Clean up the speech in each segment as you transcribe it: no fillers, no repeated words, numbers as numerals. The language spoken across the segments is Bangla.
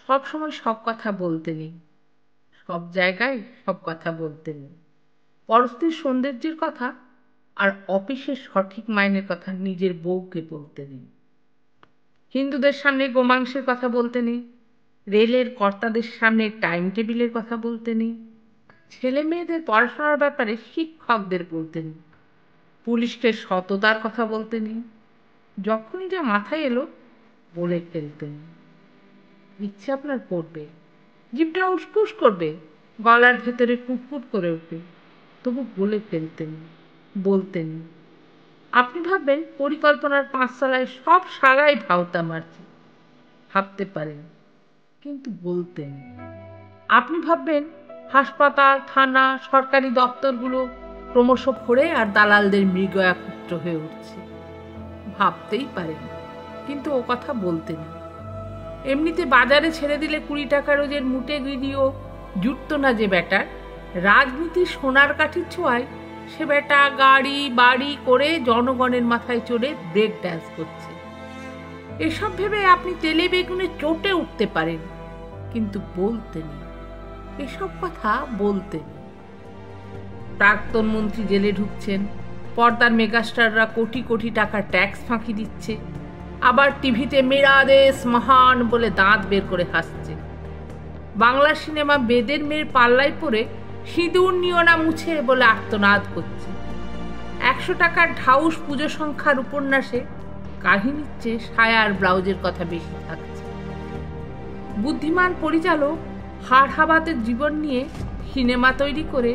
সব সময় সব কথা বলতে নেই, সব জায়গায় সব কথা বলতে নেই। পরস্ত্রীর সৌন্দর্যের কথা আর অফিসের সঠিক মাইনের কথা নিজের বউকে বলতে নেই। হিন্দুদের সামনে গোমাংসের কথা বলতে নেই, রেলের কর্তাদের সামনে টাইম টেবিলের কথা বলতে নেই, ছেলে মেয়েদের পড়াশোনার ব্যাপারে শিক্ষকদের বলতে নেই, পুলিশকে সততার কথা বলতে নেই। যখনই যা মাথায় এলো বলে ফেলতে নেই। ইচ্ছে আপনার করবে, জিভটা উসকুস করবে, গলার ভেতরে কুটকুট করে উঠবে, তবু বলে ফেলতেন, বলতেন। আপনি ভাববেন পরিকল্পনার পাঁচতলায় সব সারাই ভাওতা মারছে, ভাবতে পারেন, কিন্তু বলতেন। আপনি ভাববেন হাসপাতাল, থানা, সরকারি দপ্তরগুলো ক্রমশ ভরে আর দালালদের মৃগয়াপুত্র হয়ে উঠছে, ভাবতেই পারেন, কিন্তু ও কথা বলতেন। এমনিতে বাজারে ছেড়ে দিলে 20 টাকা রোজের মুটে গিরিও জুটত না যে বেটার, রাজনীতির সোনার কাঠির ছোঁয়ায় সে বেটা গাড়ি বাড়ি করে জনগণের মাথায় চড়ে ব্রেক ড্যান্স করছে। এসব ভেবে আপনি তেলে বেগুনে চটে উঠতে পারেন, কিন্তু বলতেন, এসব কথা বলতেন। প্রাক্তন মন্ত্রী জেলে ঢুকছেন, পর্দার মেগাস্টাররা কোটি কোটি টাকা ট্যাক্স ফাঁকি দিচ্ছে, আবার টিভিতে মেরা দেশ মহান বলে দাঁত বের করে হাসছে। বাংলা সিনেমা বেদের মেয়ের পাল্লায় পড়ে সিঁদুর নিও না মুছে বলে আর্তনাদ করছে। 100 টাকার ঢাউস পুজো সংখ্যার উপন্যাসে কাহিনীর চেয়ে সায়ার ব্লাউজের কথা বেশি থাকছে। বুদ্ধিমান পরিচালক হাড় হাবাতের জীবন নিয়ে সিনেমা তৈরি করে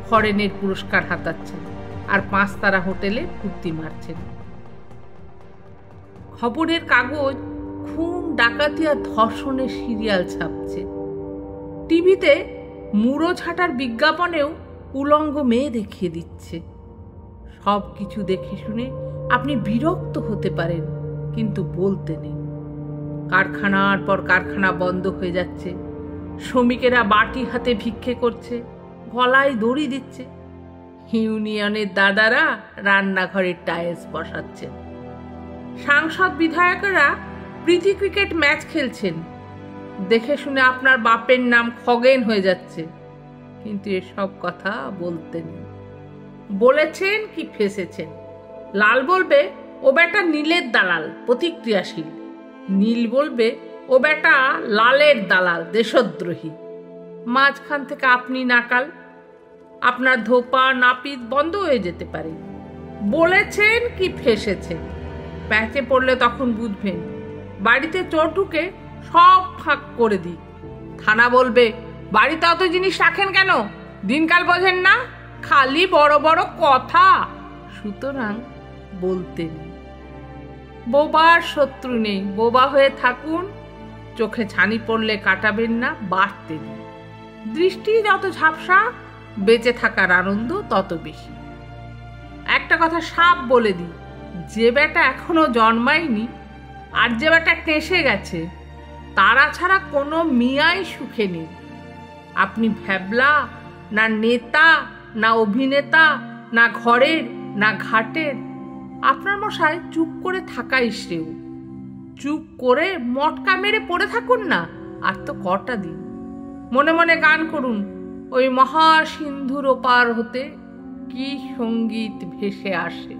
ফরেনের পুরস্কার হাতাচ্ছেন আর 5 তারা হোটেলে ফুর্তি মারছেন। খবরের কাগজ খুন ডাকাতি আর ধর্ষণের সিরিয়াল ছাপছে। টিভিতে মুড়ো ছাটার বিজ্ঞাপনেও উলঙ্গ মেয়ে দেখিয়ে দিচ্ছে। সব কিছু দেখে শুনে আপনি বিরক্ত হতে পারেন, কিন্তু বলতে নেই। কারখানার পর কারখানা বন্ধ হয়ে যাচ্ছে, শ্রমিকেরা বাটি হাতে ভিক্ষে করছে, গলায় দড়ি দিচ্ছে, ইউনিয়নের দাদারা রান্নাঘরের টাইলস বসাচ্ছেন, সাংসদ বিধায়কেরা প্রীতি ক্রিকেট ম্যাচ খেলছেন। দেখে শুনে আপনার বাপের নাম খগেন হয়ে যাচ্ছে, কিন্তু এসব কথা বলতেন। বলেছেন কি ফেসেছেন। লাল বলবে ও বেটা নীলের দালাল, প্রতিক্রিয়াশীল। নীল বলবে ও বেটা লালের দালাল, দেশদ্রোহী। মাঝখান থেকে আপনি নাকাল, আপনার ধোপা নাপিত বন্ধ হয়ে যেতে পারে। বলেছেন কি ফেসেছেন। প্যাচে পড়লে তখন বুঝবেন। বাড়িতে চোর ঢুকে সব ফাঁক করে দিই। থানা বলবে বাড়িতে অত জিনিস রাখেন কেন, দিনকাল বোঝেন না, খালি বড় বড় কথা। সুতরাং বলতেন। বোবার শত্রু নেই, বোবা হয়ে থাকুন, চোখে ছানি পড়লে কাটাবেন না, বাড়তেন। দৃষ্টি যত ঝাপসা, বেঁচে থাকার আনন্দ তত বেশি। একটা কথা সাপ বলে দিই, যে বেটা এখনো জন্মায়নি আর যে বেটা টেসে গেছে, তারা ছাড়া কোনো মিয়াই সুখে নেই। আপনি ভ্যাবলা, না নেতা, না অভিনেতা, না ঘরের, না ঘাটের। আপনার মশায় চুপ করে থাকাই শ্রেয়। চুপ করে মটকা মেরে পড়ে থাকুন না, আর তো কটা দিন। মনে মনে গান করুন, ওই মহা সিন্ধুর ওপার হতে কি সঙ্গীত ভেসে আসে।